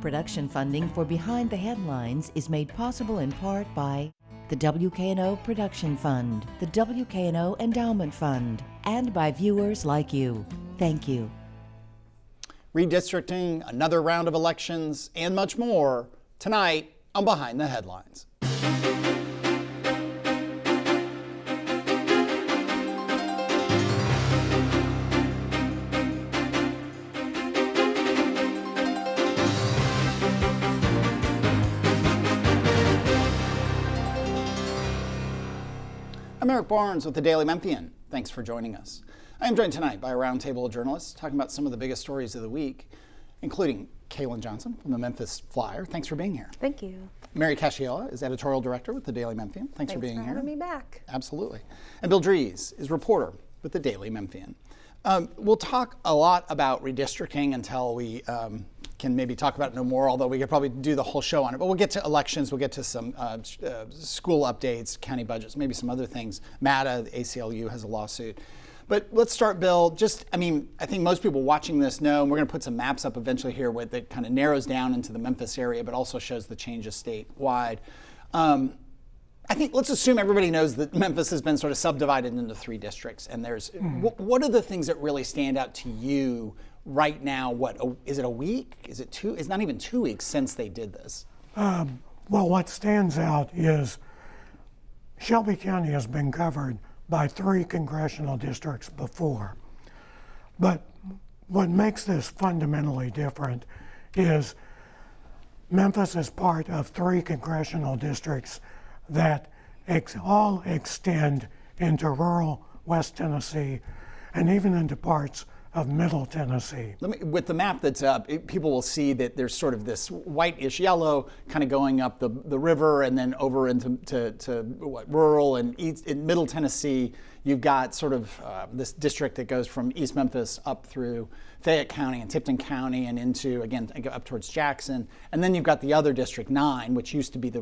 production funding for Behind the Headlines is made possible in part by the WKNO Production Fund, the WKNO Endowment Fund, and by viewers like you. Thank you. Redistricting, another round of elections, and much more tonight on Behind the Headlines. I'm Eric Barnes with the Daily Memphian. Thanks for joining us. I am joined tonight by a roundtable of journalists talking about some of the biggest stories of the week, including Kailynn Johnson from the Memphis Flyer. Thanks for being here. Thank you. Mary Cashiola is editorial director with the Daily Memphian. Thanks for being here. Thanks for having me back. Absolutely. And Bill Dries is reporter with the Daily Memphian. We'll talk a lot about redistricting until we can maybe talk about it no more, although we could probably do the whole show on it. But we'll get to elections, we'll get to some school updates, county budgets, maybe some other things. MATA, the ACLU has a lawsuit. But let's start, Bill. I think most people watching this know, and we're going to put some maps up eventually here that kind of narrows down into the Memphis area, but also shows the changes statewide. I think let's assume everybody knows that Memphis has been sort of subdivided into 3 districts, and there's what are the things that really stand out to you right now? Is it a week? Is it 2? It's not even 2 weeks since they did this. Well, what stands out is Shelby County has been covered by 3 congressional districts before. But what makes this fundamentally different is Memphis is part of 3 congressional districts that all extend into rural West Tennessee and even into parts of Middle Tennessee. With the map that's up, people will see that there's sort of this whitish yellow kind of going up the river and then over into rural and in Middle Tennessee. You've got sort of this district that goes from East Memphis up through Fayette County and Tipton County and into, again, up towards Jackson. And then you've got the other District 9, which used to be the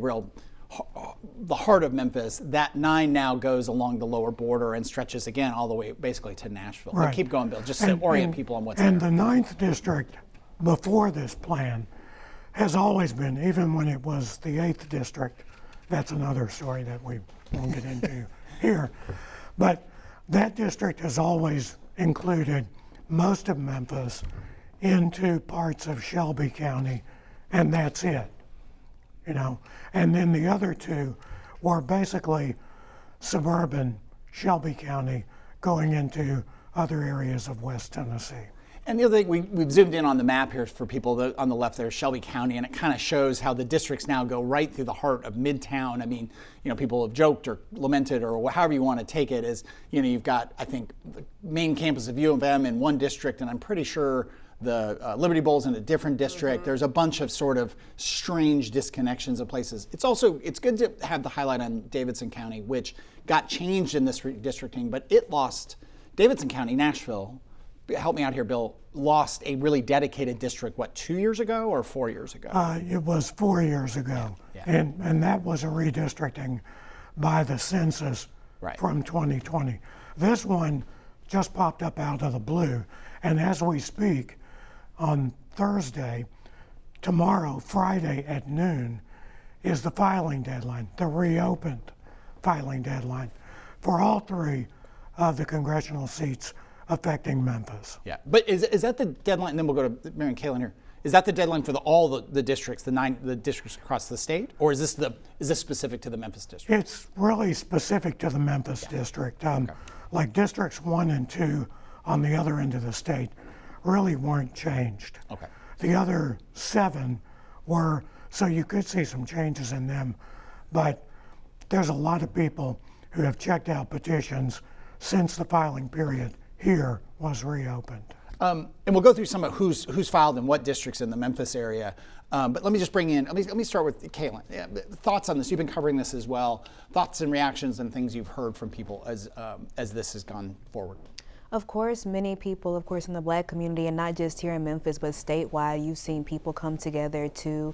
heart of Memphis. That 9 now goes along the lower border and stretches again all the way basically to Nashville. Right. But keep going, Bill, just to orient people on what's there. And there. the 9th district before this plan has always been, even when it was the 8th district, that's another story that we won't get into here, but that district has always included most of Memphis into parts of Shelby County, and that's it. And then the other 2 were basically suburban Shelby County going into other areas of West Tennessee. And the other thing, we've zoomed in on the map here for people on the left there, Shelby County, and it kind of shows how the districts now go right through the heart of Midtown. I mean, people have joked or lamented or however you want to take it is, you've got, I think, the main campus of U of M in one district, and I'm pretty sure the Liberty Bowl's in a different district. There's a bunch of sort of strange disconnections of places. It's good to have the highlight on Davidson County, which got changed in this redistricting, but it lost Davidson County, Nashville. Help me out here, Bill. Lost a really dedicated district, 2 years ago or 4 years ago? It was 4 years ago. Yeah. And that was a redistricting by the census from 2020. This one just popped up out of the blue. And as we speak, on Thursday, tomorrow, Friday at noon, is the filing deadline, the reopened filing deadline for all 3 of the congressional seats affecting Memphis. Yeah, but is that the deadline? And then we'll go to Mary and Kailynn here. Is that the deadline for all the districts, the districts across the state, or is this specific to the Memphis district? It's really specific to the Memphis district. Like districts 1 and 2 on the other end of the state really weren't changed. Okay. The other 7 were, so you could see some changes in them, but there's a lot of people who have checked out petitions since the filing period here was reopened. And we'll go through some of who's filed in what districts in the Memphis area. But let me just bring in, let me start with Kailynn. Thoughts on this? You've been covering this as well. Thoughts and reactions and things you've heard from people as this has gone forward. Of course, many people, of course, in the Black community, and not just here in Memphis, but statewide, you've seen people come together to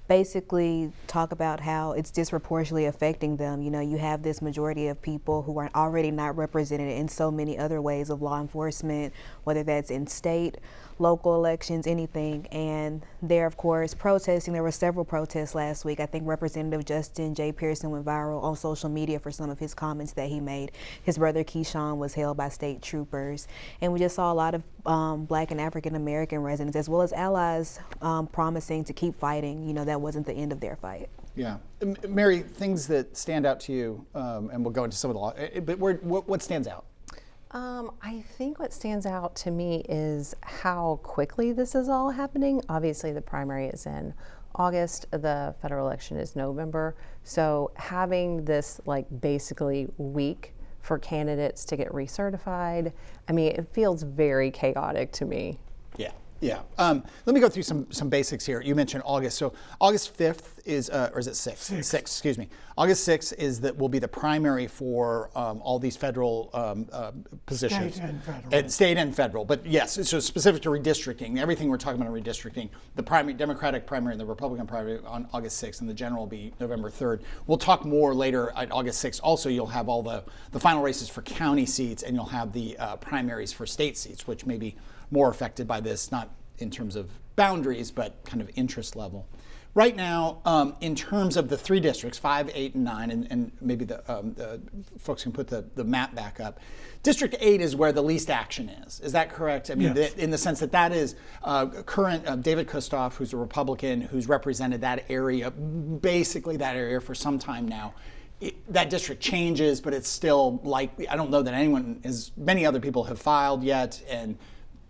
basically talk about how it's disproportionately affecting them. You know, you have this majority of people who are already not represented in so many other ways of law enforcement, whether that's in state, local elections, anything. And they're, of course, protesting. There were several protests last week. I think Representative Justin J. Pearson went viral on social media for some of his comments that he made. His brother Keyshawn was held by state troopers. And we just saw a lot of Black and African American residents, as well as allies, promising to keep fighting. You know, that wasn't the end of their fight. Yeah. Mary, things that stand out to you, and we'll go into some of the law, but what stands out? I think what stands out to me is how quickly this is all happening. Obviously, the primary is in August, the federal election is November. So having this like basically week for candidates to get recertified, I mean, it feels very chaotic to me. Yeah. Yeah. Let me go through some basics here. You mentioned August. So August 5th is, or is it 6th? 6th, excuse me. August 6th will be the primary for all these federal positions. State and federal. State and federal. But yes, so specific to redistricting, everything we're talking about in redistricting, the primary, Democratic primary and the Republican primary on August 6th, and the general will be November 3rd. We'll talk more later at August 6th. Also, you'll have all the final races for county seats, and you'll have the primaries for state seats, which may be more affected by this, not in terms of boundaries, but kind of interest level. Right now, in terms of the three districts, 5, 8, and 9, and maybe the folks can put the map back up. District 8 is where the least action is. Is that correct? I mean, yes. In the sense that is current David Kustoff, who's a Republican, who's represented that area, basically that area for some time now. That district changes, but it's still likely. I don't know that many other people have filed yet, and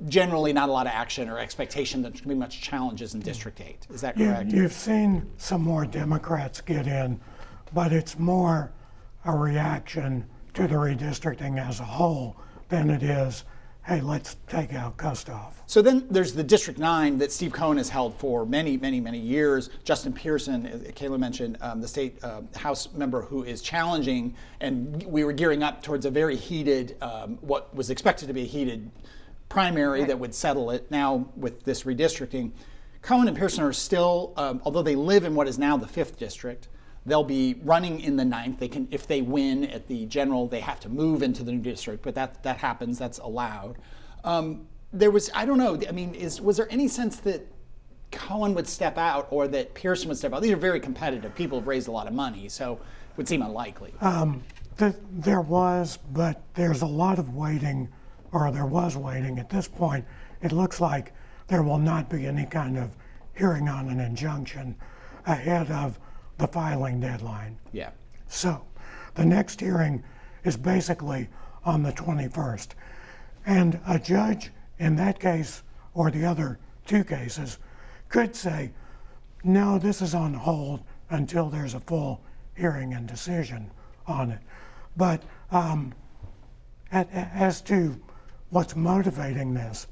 generally not a lot of action or expectation that there's going to be much challenges in District 8. Is that correct? You've seen some more Democrats get in, but it's more a reaction to the redistricting as a whole than it is, hey, let's take out Kustoff. So then there's the District 9 that Steve Cohen has held for many, many, many years. Justin Pearson, Kailynn mentioned, the state House member who is challenging, and we were gearing up towards a very heated, what was expected to be a heated primary that would settle it. Now with this redistricting, Cohen and Pearson are still, although they live in what is now the 5th district, they'll be running in the 9th. They can, if they win at the general, they have to move into the new district, but that happens, that's allowed. There was, I don't know, I mean, was there any sense that Cohen would step out or that Pearson would step out? These are very competitive. People have raised a lot of money, so it would seem unlikely. There was, but there's a lot of waiting, or there was waiting. At this point, it looks like there will not be any kind of hearing on an injunction ahead of the filing deadline. Yeah. So the next hearing is basically on the 21st. And a judge in that case, or the other two cases, could say, no, this is on hold until there's a full hearing and decision on it. But as to what's motivating this,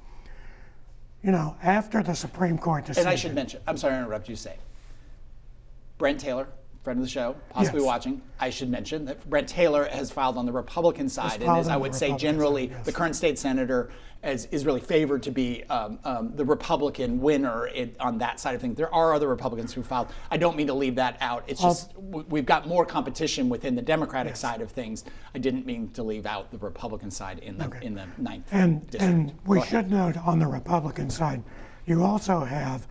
you know, after the Supreme Court decision. And I should mention, I'm sorry to interrupt you, Brent Taylor, friend of the show, possibly Yes. watching. I should mention that Brent Taylor has filed on the Republican side, and as I would say generally, the current state senator is really favored to be the Republican winner on that side of things. There are other Republicans who filed. I don't mean to leave that out. It's just we've got more competition within the Democratic side of things. I didn't mean to leave out the Republican side in the 9th district. And we should note on the Republican side, you also have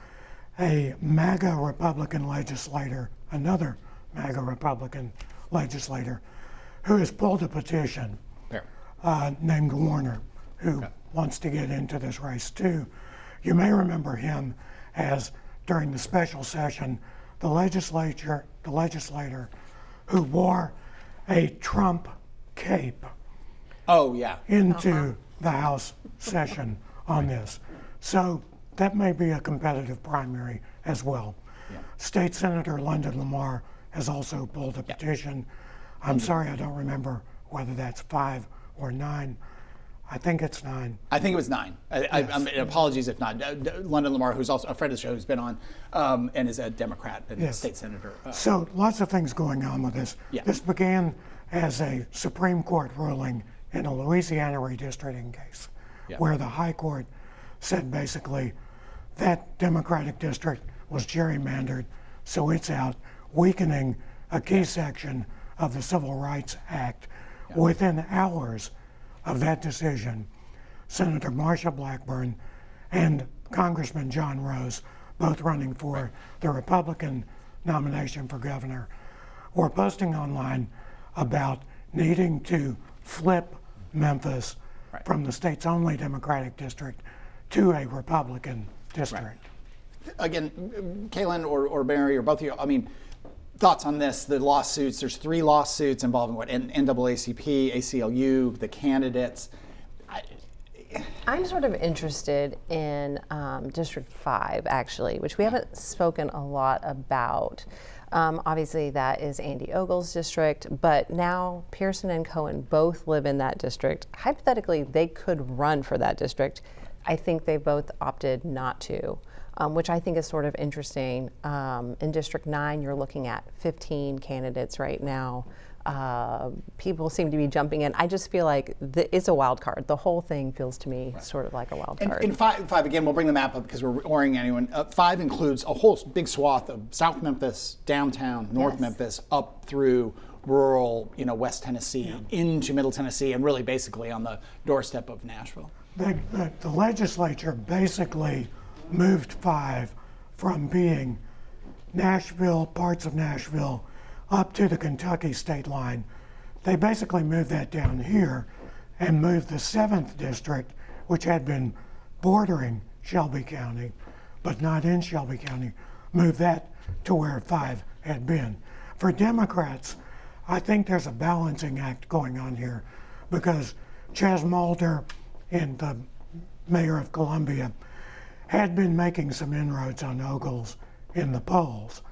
a MAGA Republican legislator, another MAGA Republican legislator, who has pulled a petition named Warner, who wants to get into this race too. You may remember him as, during the special session, the legislator who wore a Trump cape into the House session on this. So that may be a competitive primary as well. State Senator London Lamar has also pulled a petition. I'm sorry, I don't remember whether that's 5 or 9. I think it's 9. I think it was 9. Apologies if not. London Lamar, who's also a friend of the show, who's been on and is a Democrat and a state senator. So lots of things going on with this. Yeah. This began as a Supreme Court ruling in a Louisiana redistricting case, where the High Court said basically that Democratic district was gerrymandered, So it's out weakening a key section of the Civil Rights Act. Within hours of that decision, Senator Marsha Blackburn and Congressman John Rose, both running for the Republican nomination for governor, were posting online about needing to flip Memphis from the state's only Democratic district to a Republican district. Again, Kailynn or Mary or both of you, I mean, thoughts on this, the lawsuits? There's 3 lawsuits involving what, NAACP, ACLU, the candidates. I'm sort of interested in District 5, actually, which we haven't spoken a lot about. Obviously, that is Andy Ogle's district, but now Pearson and Cohen both live in that district. Hypothetically, they could run for that district. I think they both opted not to, which I think is sort of interesting. In District 9, you're looking at 15 candidates right now. People seem to be jumping in. I just feel like it's a wild card. The whole thing feels to me sort of like a wild card. And five, again, we'll bring the map up because we're orienting anyone. 5 includes a whole big swath of South Memphis, downtown, North Memphis, up through rural, West Tennessee, into Middle Tennessee, and really basically on the doorstep of Nashville. The legislature basically moved 5 from being Nashville, parts of Nashville, up to the Kentucky state line. They basically moved that down here and moved the 7th district, which had been bordering Shelby County, but not in Shelby County, moved that to where 5 had been. For Democrats, I think there's a balancing act going on here because Chaz Mulder and the mayor of Columbia had been making some inroads on Ogles in the polls.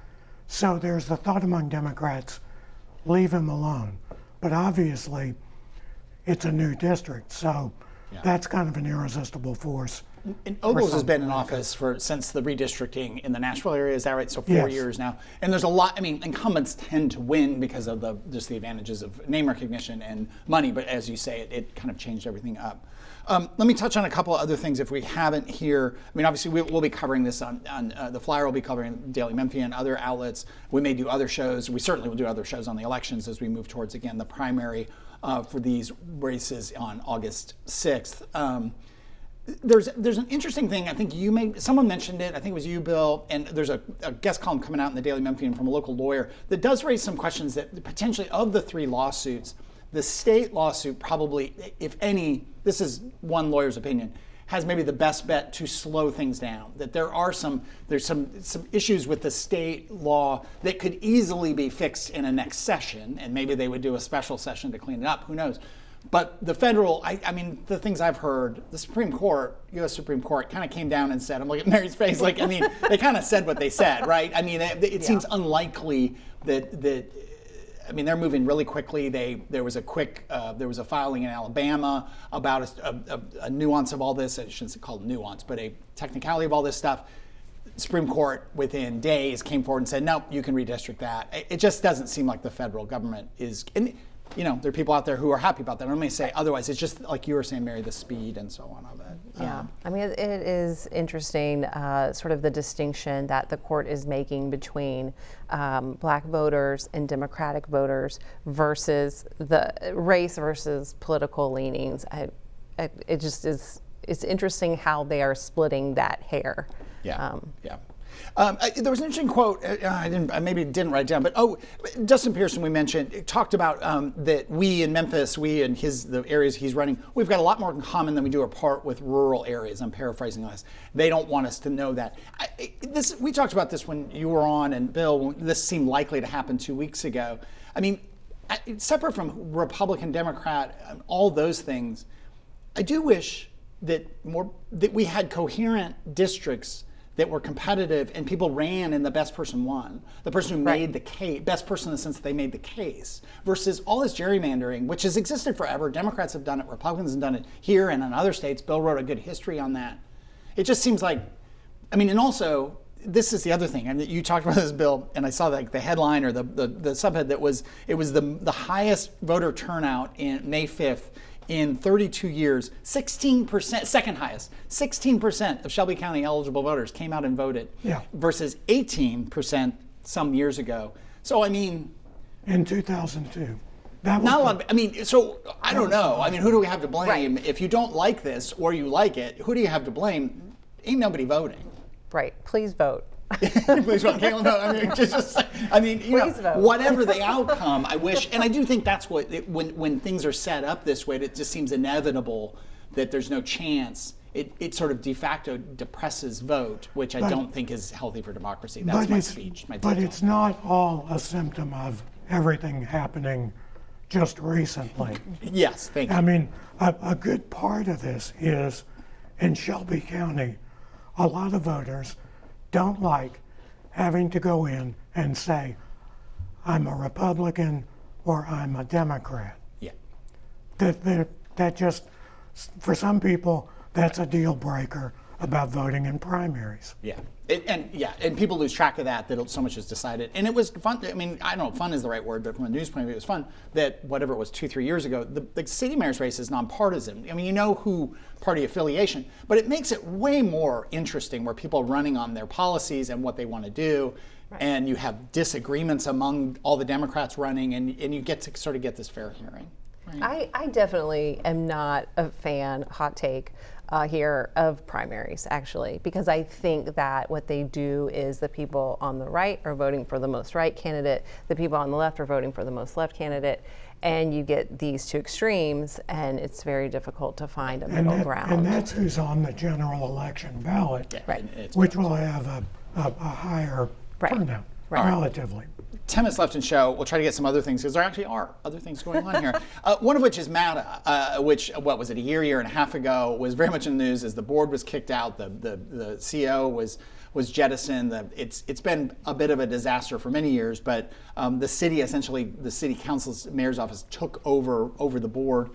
So there's the thought among Democrats, leave him alone. But obviously, it's a new district, so that's kind of an irresistible force. And Ogles has been in office since the redistricting in the Nashville area, is that right? So 4 years now. And there's a lot, incumbents tend to win because of just the advantages of name recognition and money, but as you say, it kind of changed everything up. Let me touch on a couple of other things if we haven't here. Obviously we'll be covering this on the Flyer will be covering Daily Memphian, other outlets. We may do other shows. We certainly will do other shows on the elections as we move towards, again, the primary for these races on August 6th. There's an interesting thing. I think someone mentioned it. I think it was you, Bill. And there's a guest column coming out in the Daily Memphian from a local lawyer that does raise some questions that potentially of the 3 lawsuits, the state lawsuit probably, if any, this is one lawyer's opinion, has maybe the best bet to slow things down. That there's some issues with the state law that could easily be fixed in a next session, and maybe they would do a special session to clean it up. Who knows? But the federal, the things I've heard, the Supreme Court, U.S. Supreme Court, kind of came down and said, I'm looking at Mary's face, they kind of said what they said, right? It seems unlikely that they're moving really quickly. There was a filing in Alabama about a nuance of all this. I shouldn't call it nuance, but a technicality of all this stuff. Supreme Court within days came forward and said, no, you can redistrict that. It just doesn't seem like the federal government is. And, there are people out there who are happy about that. I may say otherwise. It's just like you were saying, Mary, the speed and so on of it. Yeah, it is interesting, sort of the distinction that the court is making between black voters and Democratic voters versus the race versus political leanings. It just is. It's interesting how they are splitting that hair. Yeah. There was an interesting quote. I didn't write it down, but Justin Pearson, we mentioned, talked about that we in Memphis, the areas he's running, we've got a lot more in common than we do apart with rural areas. I'm paraphrasing this. They don't want us to know that. We talked about this when you were on, and Bill, this seemed likely to happen 2 weeks ago. Separate from Republican, Democrat, all those things, I do wish that we had coherent districts that were competitive and people ran and the best person won. The person who made the case, best person in the sense that they made the case, versus all this gerrymandering, which has existed forever. Democrats have done it, Republicans have done it here and in other states. Bill wrote a good history on that. It just seems like, and also, this is the other thing, and you talked about this, Bill, and I saw the headline or the subhead that was, it was the highest voter turnout in May 5th in 32 years, 16%, second highest, 16% of Shelby County eligible voters came out and voted versus 18% some years ago. So I mean, in 2002. That was not a lot. I mean, so I don't know. I mean, who do we have to blame? Right. If you don't like this or you like it, who do you have to blame? Ain't nobody voting. Right. Please vote. Please vote. Kailynn, no, I mean, you know, whatever the outcome, I wish, and I do think that's what when things are set up this way, it just seems inevitable that there's no chance. It sort of de facto depresses vote, which I don't think is healthy for democracy. That's my speech. But it's not all a symptom of everything happening just recently. Yes, thank you. I mean, a good part of this is in Shelby County, a lot of voters don't like having to go in and say, I'm a Republican or I'm a Democrat. Yeah. That just, for some people, that's a deal breaker about voting in primaries. Yeah. And people lose track of that so much is decided. And it was fun. I mean, I don't know if fun is the right word, but from a news point of view, it was fun that whatever it was 2-3 years ago, the city mayor's race is nonpartisan. I mean, you know who party affiliation, but it makes it way more interesting where people are running on their policies and what they want to do. Right. And you have disagreements among all the Democrats running, and you get to sort of get this fair hearing. Right. I definitely am not a fan, hot take, here of primaries, actually, because I think that what they do is the people on the right are voting for the most right candidate, the people on the left are voting for the most left candidate, and you get these two extremes, and it's very difficult to find a middle ground. And that's who's on the general election ballot, which will have a higher turnout, relatively. 10 minutes left in show. We'll try to get some other things because there actually are other things going on here. One of which is MATA, which, what was it, a year and a half ago, was very much in the news as the board was kicked out, the CEO was jettisoned. It's been a bit of a disaster for many years, but the city, essentially, the city council's mayor's office took over the board.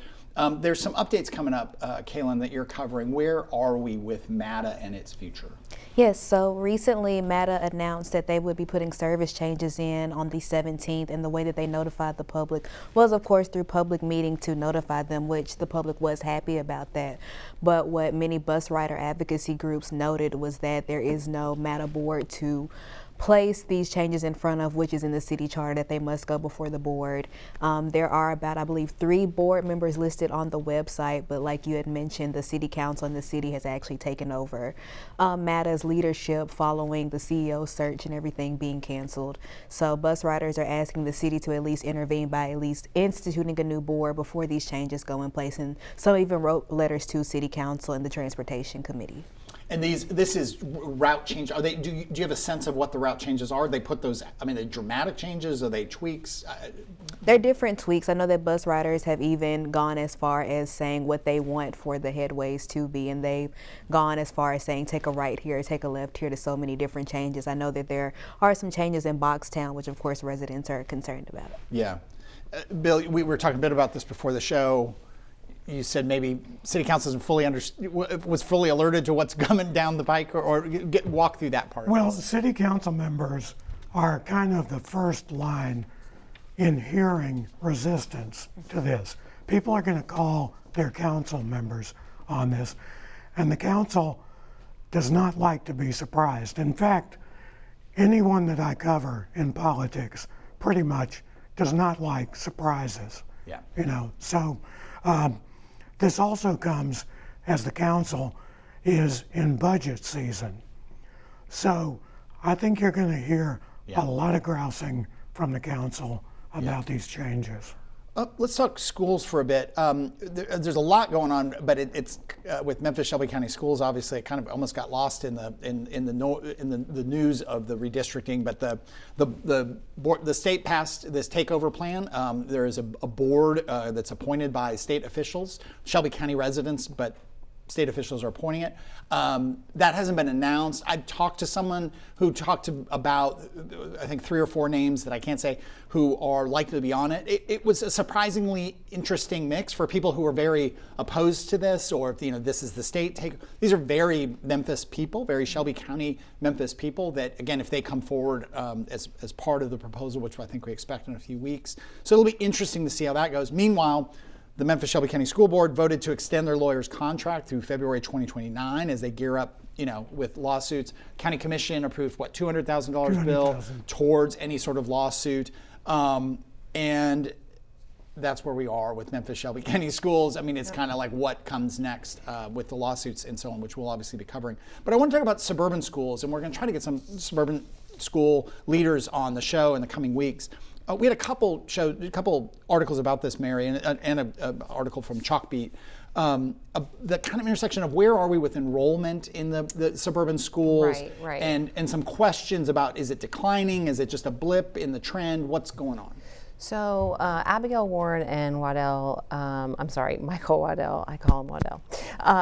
There's some updates coming up, Kailynn, that you're covering. Where are we with MATA and its future? Yes, so recently MATA announced that they would be putting service changes in on the 17th, and the way that they notified the public was, of course, through public meeting to notify them, which the public was happy about that. But what many bus rider advocacy groups noted was that there is no MATA board to place these changes in front of, which is in the city charter that they must go before the board. There are about, I believe, 3 board members listed on the website, but like you had mentioned, the city council and the city has actually taken over MATA's leadership following the CEO search and everything being canceled. So bus riders are asking the city to at least intervene by at least instituting a new board before these changes go in place, and some even wrote letters to city council and the transportation committee. And this is route change. Are they? Do you have a sense of what the route changes are? They put those. I mean, are they dramatic changes? Are they tweaks? They're different tweaks. I know that bus riders have even gone as far as saying what they want for the headways to be, and they've gone as far as saying take a right here, take a left here. To so many different changes. I know that there are some changes in Boxtown, which of course residents are concerned about. Yeah, Bill, we were talking a bit about this before the show. You said maybe city council was fully alerted to what's coming down the pike, or walk through that part. Well, city council members are kind of the first line in hearing resistance to this. People are going to call their council members on this, and the council does not like to be surprised. In fact, anyone that I cover in politics pretty much does not like surprises. Yeah. You know, so. This also comes as the council is in budget season. So I think you're going to hear a lot of grousing from the council about these changes. Let's talk schools for a bit. There's a lot going on, but it's with Memphis-Shelby County Schools. Obviously, it kind of almost got lost in the news of the redistricting. But the state passed this takeover plan. There is a board that's appointed by state officials, Shelby County residents, but state officials are appointing it. That hasn't been announced. I talked to someone who talked about, I think, 3 or 4 names that I can't say, who are likely to be on it. It was a surprisingly interesting mix for people who are very opposed to this, or this is the state take. These are very Memphis people, very Shelby County Memphis people that, again, if they come forward as part of the proposal, which I think we expect in a few weeks. So it'll be interesting to see how that goes. Meanwhile, the Memphis-Shelby County School Board voted to extend their lawyer's contract through February 2029 as they gear up with lawsuits. County Commission approved $200,000 bill towards any sort of lawsuit, and that's where we are with Memphis-Shelby County Schools. I mean, it's kind of like what comes next with the lawsuits and so on, which we'll obviously be covering. But I want to talk about suburban schools, and we're going to try to get some suburban school leaders on the show in the coming weeks. We had a couple articles about this, Mary, and an article from Chalkbeat. The kind of intersection of where are we with enrollment in the suburban schools, right. and some questions about, is it declining? Is it just a blip in the trend? What's going on? So Abigail Warren and Michael Waddell, I call him Waddell.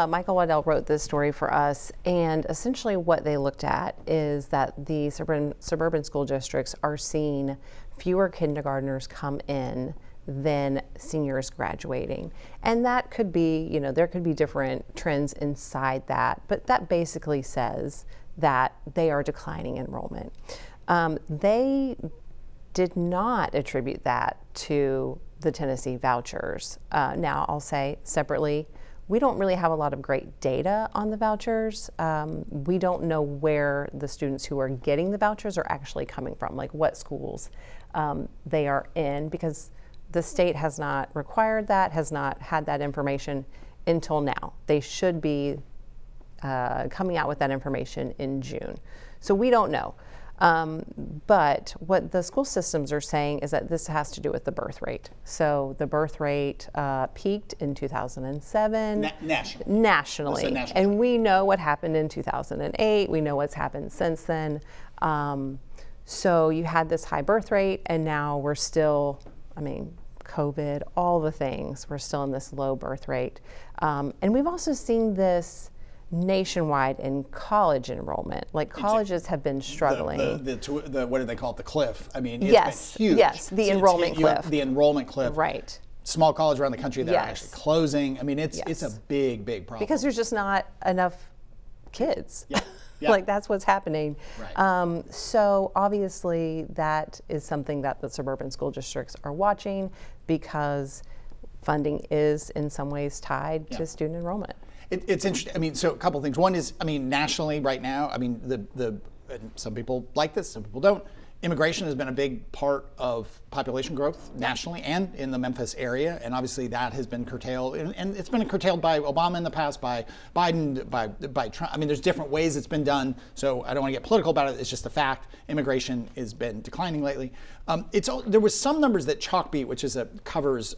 Michael Waddell wrote this story for us, and essentially what they looked at is that the suburban school districts are seeing fewer kindergartners come in than seniors graduating. And that could be, there could be different trends inside that, but that basically says that they are declining enrollment. They did not attribute that to the Tennessee vouchers. Now, I'll say separately, we don't really have a lot of great data on the vouchers. We don't know where the students who are getting the vouchers are actually coming from, like what schools they are in, because the state has not required that, has not had that information until now. They should be coming out with that information in June. So we don't know. But what the school systems are saying is that this has to do with the birth rate. So the birth rate peaked in 2007. Nationally. And we know what happened in 2008. We know what's happened since then. So you had this high birth rate, and now we're still, COVID, all the things, we're still in this low birth rate. And we've also seen this nationwide in college enrollment. Like colleges have been struggling. The what do they call it? The cliff. It's been huge. Yes, the enrollment cliff. The enrollment cliff. Right. Small colleges around the country that are actually closing. It's a big problem. Because there's just not enough kids. Yeah. Like that's what's happening. Right. So obviously that is something that the suburban school districts are watching, because funding is in some ways tied to student enrollment. It's interesting. So a couple of things. One is, nationally right now, some people like this, some people don't. Immigration has been a big part of population growth nationally and in the Memphis area, and obviously that has been curtailed, and it's been curtailed by Obama in the past, by Biden, by Trump. There's different ways it's been done, so I don't want to get political about it. It's just a fact. Immigration has been declining lately. There was some numbers that Chalkbeat, which covers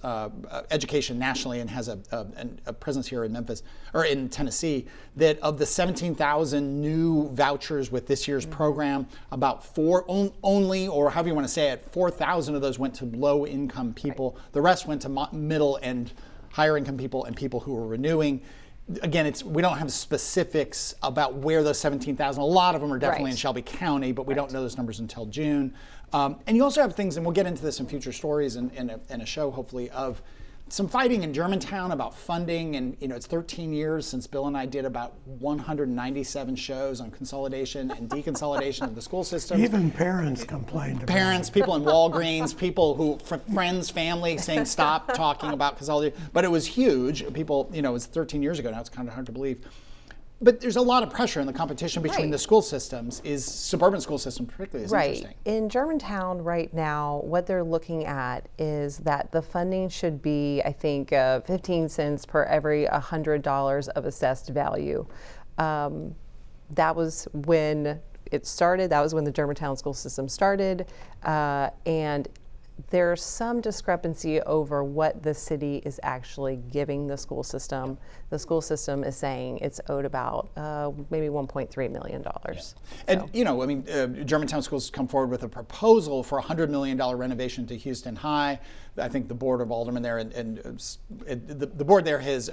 education nationally and has a presence here in Memphis or in Tennessee, that of the 17,000 new vouchers with this year's program, about only, or however you want to say it, 4,000 of those went to low-income people. Right. The rest went to middle and higher-income people and people who were renewing. Again, we don't have specifics about where those 17,000. A lot of them are definitely in Shelby County, but we don't know those numbers until June. And you also have things, and we'll get into this in future stories and a show, hopefully, of some fighting in Germantown about funding, and it's 13 years since Bill and I did about 197 shows on consolidation and deconsolidation of the school system. Even parents complained about Parents, people in Walgreens, people who, friends, family, saying stop talking about consolidation. But it was huge. People, it was 13 years ago now. It's kind of hard to believe. But there's a lot of pressure in the competition between the school systems. Suburban school system particularly is interesting. In Germantown right now, what they're looking at is that the funding should be, I think, 15 cents per every $100 of assessed value. That was when it started. That was when the Germantown school system started. And there's some discrepancy over what the city is actually giving the school system. The school system is saying it's owed about maybe $1.3 million. And Germantown Schools come forward with a proposal for a $100 million renovation to Houston High. I think the board of aldermen there and the board there has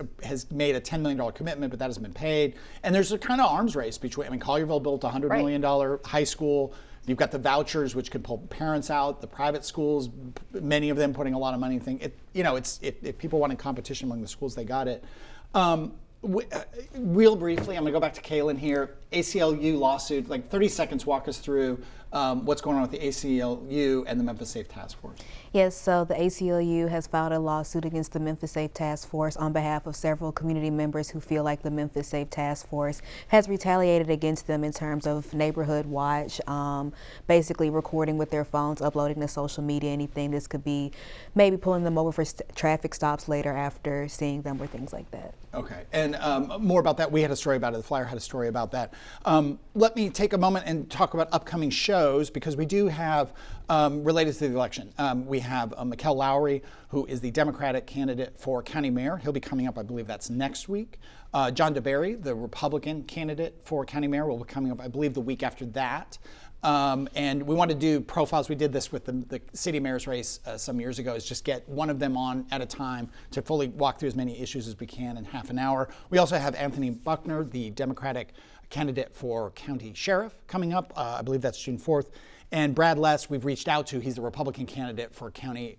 made a $10 million commitment, but that hasn't been paid. And there's a kind of arms race between. Collierville built a $100 million high school. You've got the vouchers, which could pull parents out. The private schools, many of them putting a lot of money. If people wanted competition among the schools, they got it. Real briefly, I'm going to go back to Kailynn here. ACLU lawsuit, like 30 seconds, walk us through what's going on with the ACLU and the Memphis Safe Task Force. Yes, so the ACLU has filed a lawsuit against the Memphis Safe Task Force on behalf of several community members who feel like the Memphis Safe Task Force has retaliated against them in terms of neighborhood watch, basically recording with their phones, uploading to social media, anything. This could be maybe pulling them over for traffic stops later after seeing them or things like that. Okay, and more about that. We had a story about it. The Flyer had a story about that. Let me take a moment and talk about upcoming shows, because we do have, related to the election, we have Mikkel Lowry, who is the Democratic candidate for county mayor. He'll be coming up, I believe that's next week. John DeBerry, the Republican candidate for county mayor, will be coming up, I believe, the week after that. And we want to do profiles. We did this with the city mayor's race some years ago, is just get one of them on at a time to fully walk through as many issues as we can in half an hour. We also have Anthony Buckner, the Democratic candidate for county sheriff, coming up. I believe that's June 4th. And Brad Less, we've reached out to. He's the Republican candidate for county,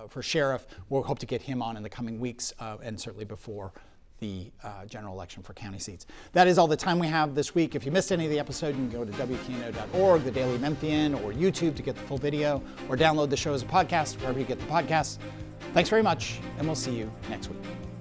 for sheriff. We'll hope to get him on in the coming weeks, and certainly before the general election for county seats. That is all the time we have this week. If you missed any of the episode, you can go to WKNO.org, the Daily Memphian, or YouTube to get the full video, or download the show as a podcast, wherever you get the podcasts. Thanks very much, and we'll see you next week.